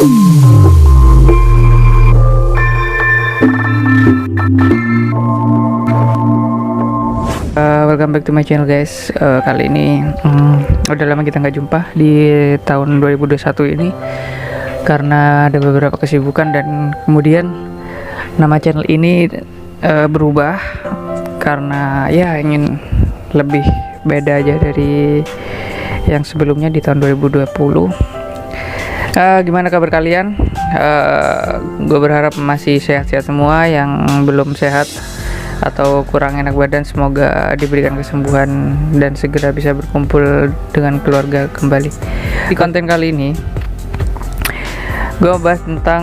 Welcome back to my channel guys. Kali ini udah lama kita nggak jumpa di tahun 2021 ini karena ada beberapa kesibukan, dan kemudian nama channel ini berubah karena ya ingin lebih beda aja dari yang sebelumnya di tahun 2020. Gimana kabar kalian? Gue berharap masih sehat-sehat semua. Yang belum sehat atau kurang enak badan, semoga diberikan kesembuhan dan segera bisa berkumpul dengan keluarga kembali. Di konten kali ini gue bahas tentang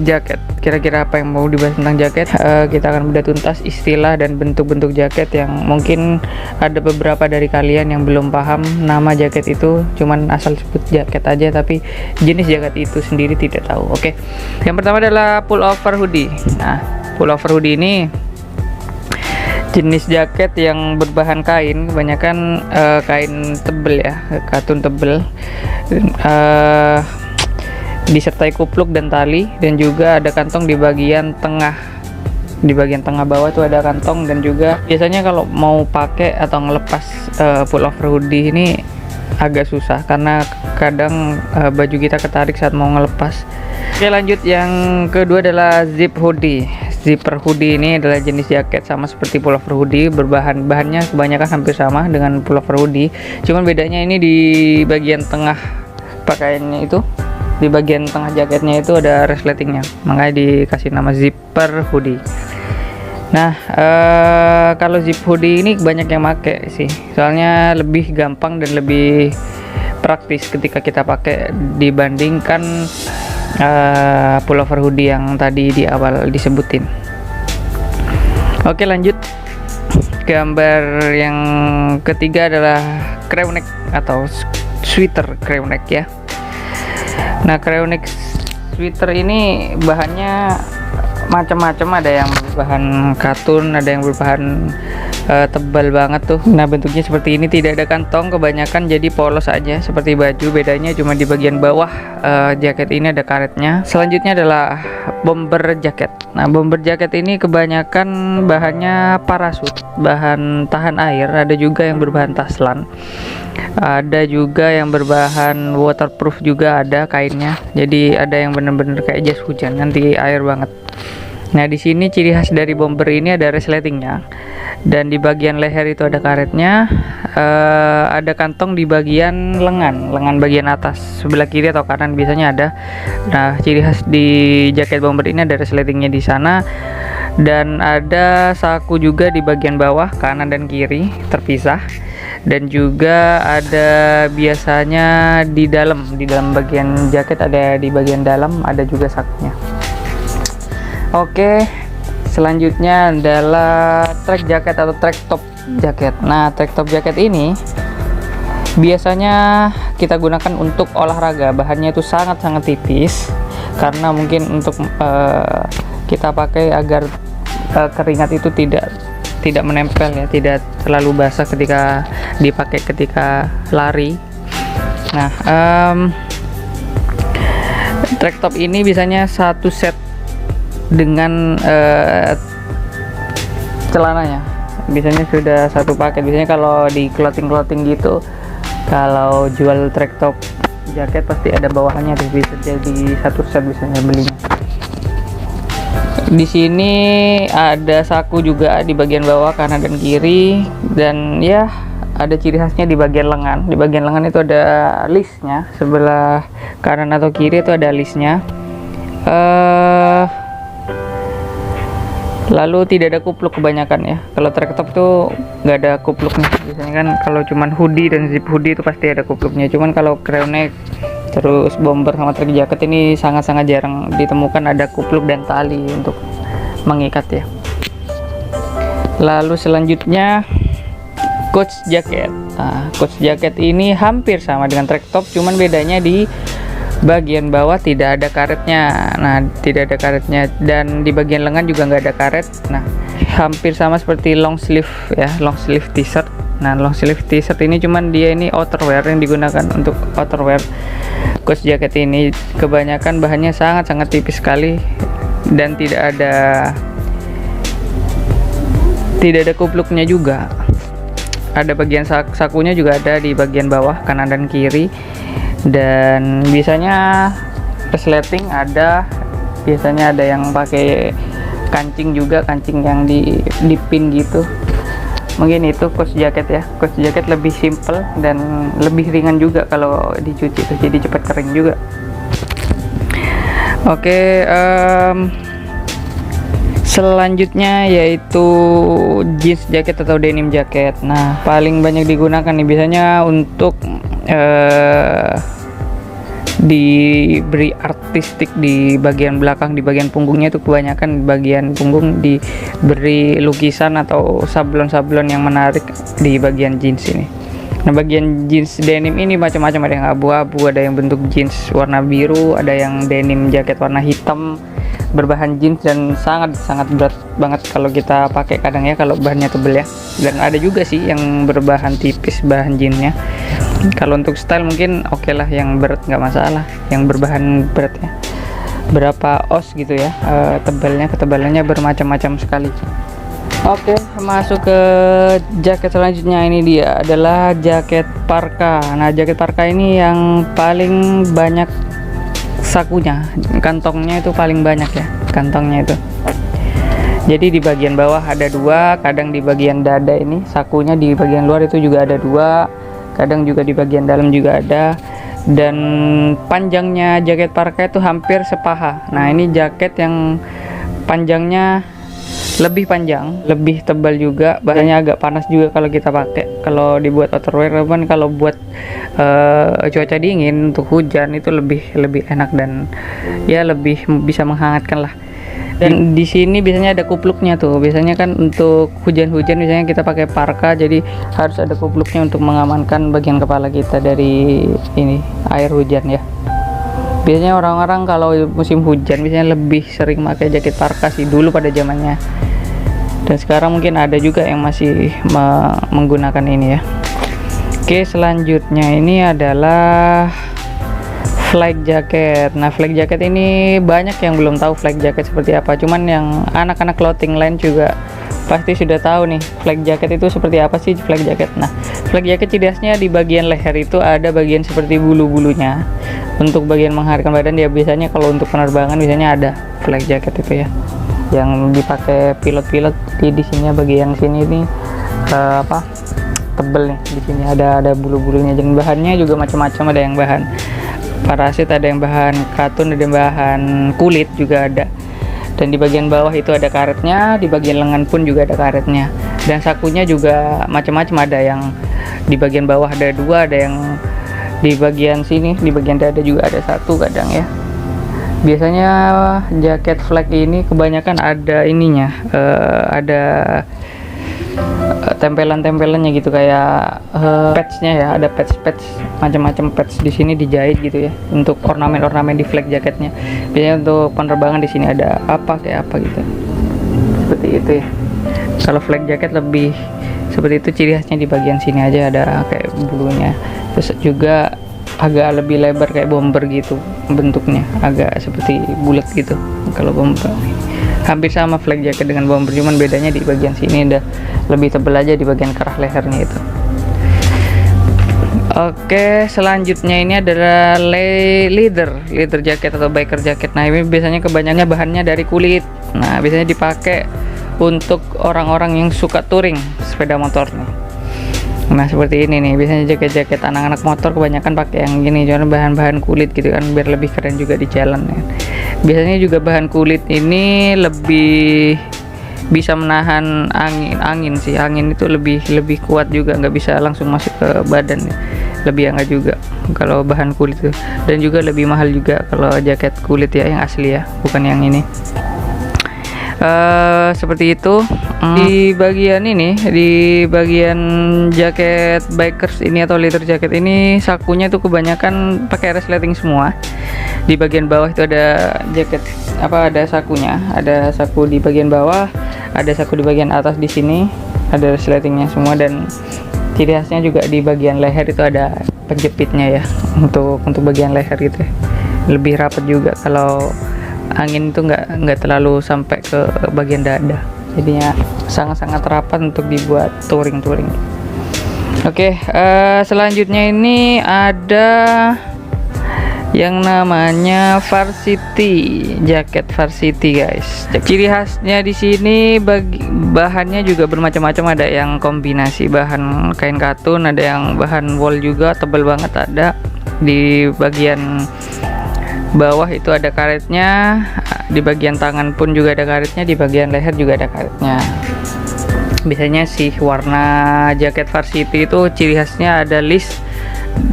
jaket. Kira-kira apa yang mau dibahas tentang jaket? Kita akan bedah tuntas istilah dan bentuk-bentuk jaket yang mungkin ada beberapa dari kalian yang belum paham nama jaket itu, cuman asal sebut jaket aja tapi jenis jaket itu sendiri tidak tahu. Oke. Yang pertama adalah pullover hoodie. Nah, pullover hoodie ini jenis jaket yang berbahan kain, kebanyakan kain tebel ya, katun tebel, disertai kupluk dan tali, dan juga ada kantong di bagian tengah. Di bagian tengah bawah tuh ada kantong, dan juga biasanya kalau mau pakai atau ngelepas pullover hoodie ini agak susah karena kadang baju kita ketarik saat mau ngelepas. Oke, lanjut. Yang kedua adalah zip hoodie. Zipper hoodie ini adalah jenis jaket sama seperti pullover hoodie, bahannya kebanyakan hampir sama dengan pullover hoodie, cuman bedanya ini di bagian tengah pakaiannya itu, di bagian tengah jaketnya itu ada resletingnya, makanya dikasih nama zipper hoodie. Nah, kalau zip hoodie ini banyak yang pakai sih, soalnya lebih gampang dan lebih praktis ketika kita pakai dibandingkan pullover hoodie yang tadi di awal disebutin. Oke, lanjut. Gambar yang ketiga adalah crew neck atau sweater crew neck ya. Nah, crew neck sweater ini bahannya macam-macam, ada yang berbahan katun, ada yang berbahan tebal banget tuh. Nah, bentuknya seperti ini, tidak ada kantong, kebanyakan jadi polos aja seperti baju, bedanya cuma di bagian bawah jaket ini ada karetnya. Selanjutnya adalah bomber jaket. Nah, bomber jaket ini kebanyakan bahannya parasut, bahan tahan air, ada juga yang berbahan taslan, ada juga yang berbahan waterproof, juga ada kainnya, jadi ada yang bener-bener kayak jas hujan, nanti air banget. Nah, di sini ciri khas dari bomber ini ada resletingnya, dan di bagian leher itu ada karetnya, ada kantong di bagian lengan bagian atas sebelah kiri atau kanan biasanya ada. Nah, ciri khas di jaket bomber ini ada resletingnya di sana, dan ada saku juga di bagian bawah kanan dan kiri terpisah, dan juga ada biasanya di dalam bagian jaket, ada di bagian dalam ada juga sakunya. Oke, selanjutnya adalah track jaket atau track top jaket. Nah, track top jaket ini biasanya kita gunakan untuk olahraga. Bahannya itu sangat-sangat tipis karena mungkin untuk kita pakai agar keringat itu tidak menempel ya, tidak terlalu basah ketika dipakai ketika lari. Nah, track top ini biasanya satu set dengan celananya, biasanya sudah satu paket. Biasanya kalau di clothing gitu, kalau jual track top jaket pasti ada bawahannya tuh, bisa jadi satu set biasanya belinya. Di sini ada saku juga di bagian bawah kanan dan kiri, dan ya ada ciri khasnya di bagian lengan. Di bagian lengan itu ada listnya, sebelah kanan atau kiri itu ada listnya. Lalu tidak ada kupluk kebanyakan ya. Kalau track top tuh nggak ada kupluknya. Biasanya kan kalau cuman hoodie dan zip hoodie itu pasti ada kupluknya. Cuman kalau crew neck, terus bomber sama track jaket ini sangat-sangat jarang ditemukan ada kupluk dan tali untuk mengikat ya. Lalu selanjutnya coach jacket. Nah, coach jacket ini hampir sama dengan track top, cuman bedanya di bagian bawah tidak ada karetnya. Nah, tidak ada karetnya, dan di bagian lengan juga nggak ada karet. Nah, hampir sama seperti long sleeve ya, long sleeve t-shirt. Nah, long sleeve t-shirt ini cuman dia ini outerwear yang digunakan untuk outerwear. kaos jaket ini kebanyakan bahannya sangat-sangat tipis sekali dan tidak ada kupluknya juga. Ada bagian sakunya juga ada di bagian bawah kanan dan kiri, dan biasanya resleting ada, biasanya ada yang pakai kancing juga, kancing yang dipin gitu. Mungkin itu kaos jaket ya. Kaos jaket lebih simple dan lebih ringan juga kalau dicuci tuh, jadi cepat kering juga. Oke, selanjutnya yaitu jeans jaket atau denim jaket. Nah, paling banyak digunakan nih biasanya untuk diberi artistik di bagian belakang, di bagian punggungnya itu kebanyakan di bagian punggung diberi lukisan atau sablon-sablon yang menarik di bagian jeans ini. Nah, bagian jeans denim ini macam-macam, ada yang abu-abu, ada yang bentuk jeans warna biru, ada yang denim jaket warna hitam berbahan jeans dan sangat berat banget kalau kita pakai kadang ya, kalau bahannya tebel ya. Dan ada juga sih yang berbahan tipis bahan jeansnya. Kalau untuk style mungkin oke lah, yang berat nggak masalah, yang berbahan berat ya, berapa oz gitu ya, ketebalannya bermacam-macam sekali. Oke, masuk ke jaket selanjutnya. Ini dia adalah jaket parka. Nah, jaket parka ini yang paling banyak sakunya, kantongnya itu paling banyak ya, kantongnya itu. Jadi di bagian bawah ada dua, kadang di bagian dada ini sakunya di bagian luar itu juga ada dua, kadang juga di bagian dalam juga ada. Dan panjangnya jaket parka itu hampir sepaha. Nah, ini jaket yang panjangnya lebih panjang, lebih tebal juga, bahannya agak panas juga kalau kita pakai. Kalau dibuat outerwear kan, kalau buat cuaca dingin untuk hujan itu lebih enak dan ya lebih bisa menghangatkan lah. Dan di sini biasanya ada kupluknya tuh. Biasanya kan untuk hujan-hujan biasanya kita pakai parka, jadi harus ada kupluknya untuk mengamankan bagian kepala kita dari ini air hujan ya. Biasanya orang-orang kalau musim hujan biasanya lebih sering pakai jaket parka sih dulu pada zamannya. Dan sekarang mungkin ada juga yang masih menggunakan ini ya. Oke, selanjutnya ini adalah flak jacket. Nah, flak jacket ini banyak yang belum tahu flak jacket seperti apa. Cuman yang anak-anak clothing line juga pasti sudah tahu nih flak jacket itu seperti apa sih flak jacket. Nah, flak jacket ciri khasnya di bagian leher itu ada bagian seperti bulu-bulunya. Untuk bagian menghangatkan badan ya, biasanya kalau untuk penerbangan biasanya ada flak jacket itu ya, yang dipakai pilot-pilot. Di sini bagian sini nih tebel nih, di sini ada bulu-bulunya. Dan bahannya juga macam-macam, ada yang bahan parasit, ada yang bahan katun, ada yang bahan kulit juga ada. Dan di bagian bawah itu ada karetnya, di bagian lengan pun juga ada karetnya. Dan sakunya juga macam-macam, ada yang di bagian bawah ada dua, ada yang di bagian sini, di bagian dada juga ada satu kadang ya. Biasanya jaket flak ini kebanyakan ada ininya, ada tempelan-tempelannya gitu, kayak patchnya ya, ada patch macam-macam patch di sini dijahit gitu ya, untuk ornamen-ornamen di flak jaketnya. Biasanya untuk penerbangan di sini ada apa kayak apa gitu, seperti itu ya. Kalau flak jaket lebih seperti itu, ciri khasnya di bagian sini aja ada kayak bulunya. Terus juga agak lebih lebar kayak bomber gitu bentuknya, agak seperti bulat gitu. Kalau bomber hampir sama flak jacket dengan bomber, cuman bedanya di bagian sini udah lebih tebal aja di bagian kerah lehernya itu. Oke, selanjutnya ini adalah leather jacket atau biker jacket. Nah, ini biasanya kebanyakannya bahannya dari kulit. Nah, biasanya dipakai untuk orang-orang yang suka touring sepeda motor nih. Nah, seperti ini nih, biasanya jaket-jaket anak-anak motor kebanyakan pakai yang gini, cuma bahan-bahan kulit gitu kan, biar lebih keren juga di jalan ya. Biasanya juga bahan kulit ini lebih bisa menahan angin sih. Angin itu lebih kuat juga, nggak bisa langsung masuk ke badan ya. Lebih hangat juga kalau bahan kulit itu, dan juga lebih mahal juga kalau jaket kulit ya, yang asli ya, bukan yang ini. Seperti itu. Di bagian ini, di bagian jaket bikers ini atau leather jacket ini, sakunya itu kebanyakan pakai resleting semua. Di bagian bawah itu ada jaket ada sakunya, ada saku di bagian bawah, ada saku di bagian atas di sini, ada resletingnya semua. Dan Ciri khasnya juga di bagian leher itu ada penjepitnya ya, untuk bagian leher gitu ya. Lebih rapat juga, kalau angin itu nggak terlalu sampai ke bagian dada, jadinya sangat-sangat rapat untuk dibuat touring. Oke, selanjutnya ini ada yang namanya Varsity, jaket Varsity guys. Ciri khasnya di sini bahannya juga bermacam-macam, ada yang kombinasi bahan kain katun, ada yang bahan wool juga, tebal banget. Ada di bagian bawah itu ada karetnya, di bagian tangan pun juga ada karetnya, di bagian leher juga ada karetnya. Biasanya sih warna jaket Varsity itu ciri khasnya ada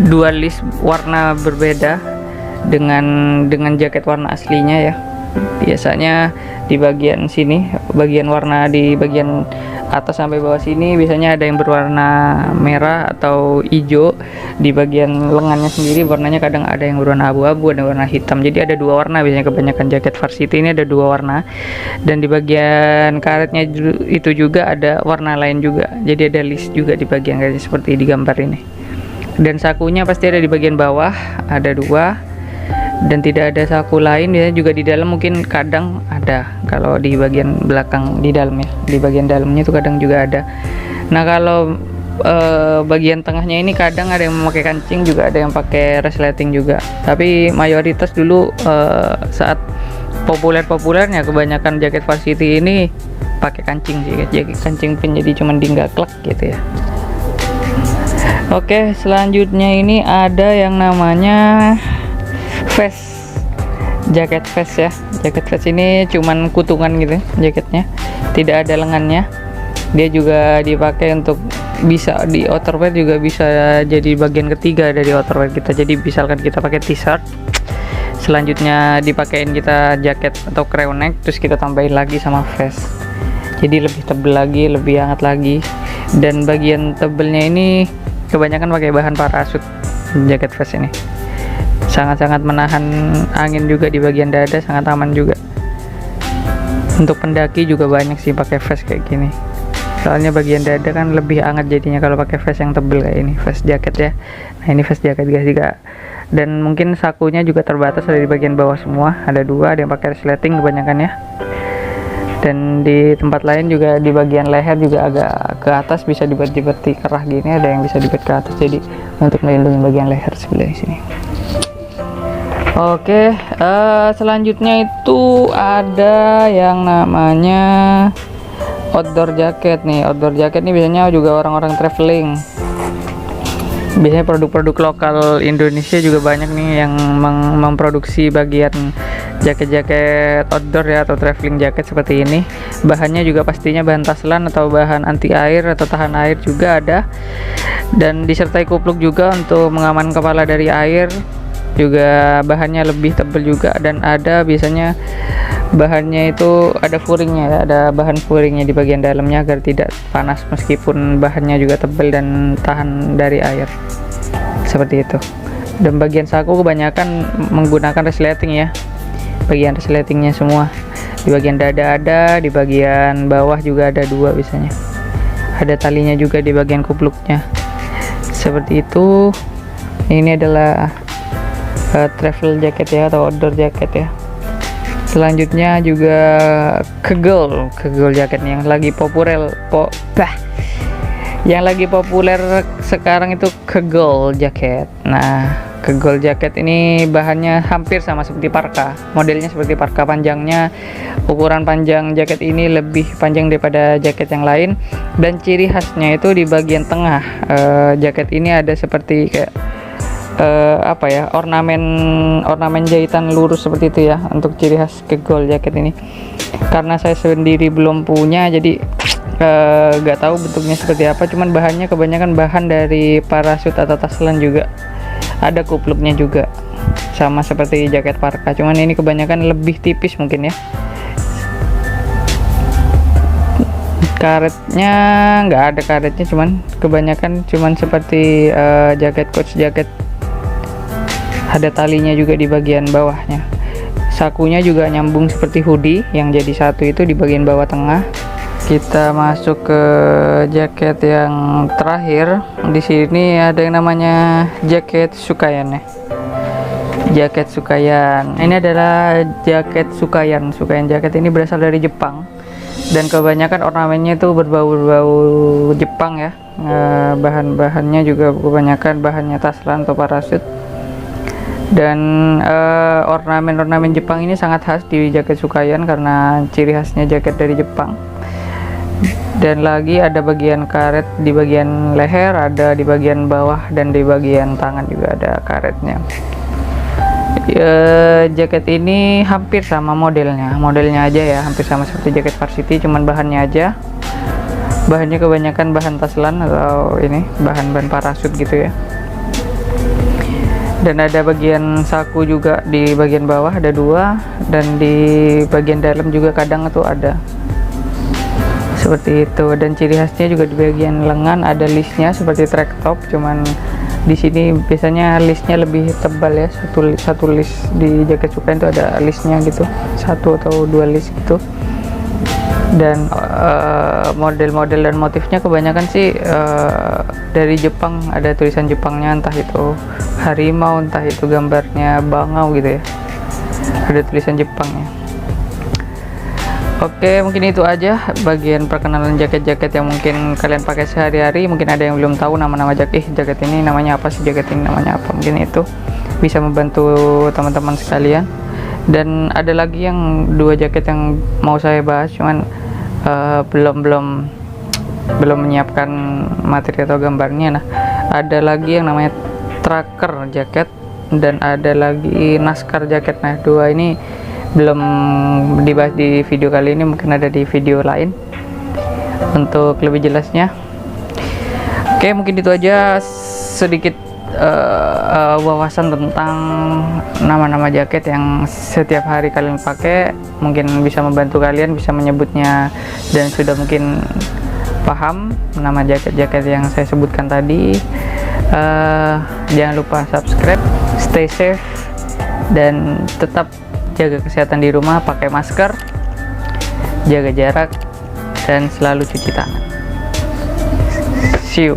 dua list warna berbeda dengan jaket warna aslinya ya. Biasanya di bagian sini, bagian warna di bagian atas sampai bawah sini biasanya ada yang berwarna merah atau hijau. Di bagian lengannya sendiri warnanya kadang ada yang berwarna abu-abu, ada warna hitam. Jadi ada dua warna biasanya, kebanyakan jaket Varsity ini ada dua warna. Dan di bagian karetnya itu juga ada warna lain juga. Jadi ada list juga di bagian karetnya seperti di gambar ini. Dan sakunya pasti ada di bagian bawah, ada dua. Dan tidak ada saku lain ya, juga di dalam mungkin kadang ada, kalau di bagian belakang di dalam ya, di bagian dalamnya itu kadang juga ada. Nah kalau bagian tengahnya ini kadang ada yang memakai kancing, juga ada yang pakai resleting juga, tapi mayoritas dulu saat populernya kebanyakan jaket Varsity ini pakai kancing sih, jaket kancing pin, jadi cuman dinggaklek gitu ya. Oke, selanjutnya ini ada yang namanya vest, jaket vest ya. Jaket vest ini cuman kutungan gitu jaketnya, tidak ada lengannya. Dia juga dipakai untuk, bisa di outerwear juga, bisa jadi bagian ketiga dari outerwear kita. Jadi misalkan kita pakai t-shirt, selanjutnya dipakein kita jaket atau crew neck, terus kita tambahin lagi sama vest, jadi lebih tebel lagi, lebih hangat lagi. Dan bagian tebelnya ini kebanyakan pakai bahan parasut. Jaket vest ini sangat-sangat menahan angin juga, di bagian dada sangat aman juga. Untuk pendaki juga banyak sih pakai vest kayak gini, soalnya bagian dada kan lebih hangat jadinya kalau pakai vest yang tebel kayak ini, vest jaket ya. Nah ini vest jaket guys juga. Dan mungkin sakunya juga terbatas, ada di bagian bawah semua, ada dua, ada yang pakai resleting kebanyakan ya. Dan di tempat lain juga di bagian leher juga agak ke atas bisa dibuat seperti kerah gini, ada yang bisa dibuat ke atas, jadi untuk melindungi bagian leher sebelah sini. Oke, selanjutnya itu ada yang namanya outdoor jacket nih. Outdoor jacket nih biasanya juga orang-orang traveling. Biasanya produk-produk lokal Indonesia juga banyak nih yang memproduksi bagian jaket-jaket outdoor ya, atau traveling jacket seperti ini. Bahannya juga pastinya bahan taslan atau bahan anti air atau tahan air juga ada. Dan disertai kupluk juga untuk mengaman kepala dari air. Juga bahannya lebih tebal juga, dan ada biasanya bahannya itu ada furingnya ya, ada bahan furingnya di bagian dalamnya agar tidak panas, meskipun bahannya juga tebal dan tahan dari air seperti itu. Dan bagian saku kebanyakan menggunakan resleting ya, bagian resletingnya semua. Di bagian dada ada, di bagian bawah juga ada dua biasanya, ada talinya juga di bagian kupluknya seperti itu. Ini adalah travel jacket ya, atau outdoor jacket ya. Selanjutnya juga kegel jaket yang lagi populer sekarang itu kegel jaket. Nah kegel jaket ini bahannya hampir sama seperti parka, modelnya seperti parka, panjangnya, ukuran panjang jaket ini lebih panjang daripada jaket yang lain. Dan ciri khasnya itu di bagian tengah jaket ini ada seperti kayak ornamen jahitan lurus seperti itu ya, untuk ciri khas kegel jaket ini. Karena saya sendiri belum punya, jadi gak tahu bentuknya seperti apa, cuman bahannya kebanyakan bahan dari parasut atau taslan juga, ada kupluknya juga sama seperti jaket parka, cuman ini kebanyakan lebih tipis mungkin ya. Karetnya nggak ada karetnya, cuman kebanyakan cuman seperti jaket coach jaket, ada talinya juga di bagian bawahnya. Sakunya juga nyambung seperti hoodie yang jadi satu itu di bagian bawah tengah. Kita masuk ke jaket yang terakhir. Di sini ada yang namanya jaket Sukayan ya. Jaket Sukayan. Ini adalah jaket Sukayan. Sukayan jaket ini berasal dari Jepang. Dan kebanyakan ornamennya itu berbau-bau Jepang ya. Bahan-bahannya juga kebanyakan bahannya taslan atau parasut. Dan ornamen-ornamen Jepang ini sangat khas di jaket Sukayan karena ciri khasnya jaket dari Jepang. Dan lagi ada bagian karet di bagian leher, ada di bagian bawah, dan di bagian tangan juga ada karetnya. Jaket ini hampir sama modelnya aja ya, hampir sama seperti jaket varsity, cuman bahannya aja. Bahannya kebanyakan bahan taslan atau ini bahan-bahan parasut gitu ya. Dan ada bagian saku juga di bagian bawah, ada 2, dan di bagian dalam juga kadang itu ada seperti itu. Dan ciri khasnya juga di bagian lengan ada listnya seperti track top, cuman di sini biasanya listnya lebih tebal ya, satu list di jaket Sukayan itu ada listnya gitu, 1 atau 2 list gitu. Dan model-model dan motifnya kebanyakan sih dari Jepang, ada tulisan Jepangnya, entah itu harimau, entah itu gambarnya bangau gitu ya, ada tulisan Jepangnya. Oke, mungkin itu aja bagian perkenalan jaket-jaket yang mungkin kalian pakai sehari-hari. Mungkin ada yang belum tahu nama-nama jaket ini namanya apa sih, jaket ini namanya apa. Mungkin itu bisa membantu teman-teman sekalian. Dan ada lagi yang 2 jaket yang mau saya bahas, cuman belum menyiapkan materi atau gambarnya. Nah, ada lagi yang namanya tracker jaket dan ada lagi naskar jaket. Nah, 2 ini belum dibahas di video kali ini, mungkin ada di video lain untuk lebih jelasnya. Oke, mungkin itu aja sedikit wawasan tentang nama-nama jaket yang setiap hari kalian pakai. Mungkin bisa membantu kalian bisa menyebutnya dan sudah mungkin paham nama jaket-jaket yang saya sebutkan tadi. Jangan lupa subscribe, stay safe, dan tetap jaga kesehatan di rumah, pakai masker, jaga jarak, dan selalu cuci tangan. See you.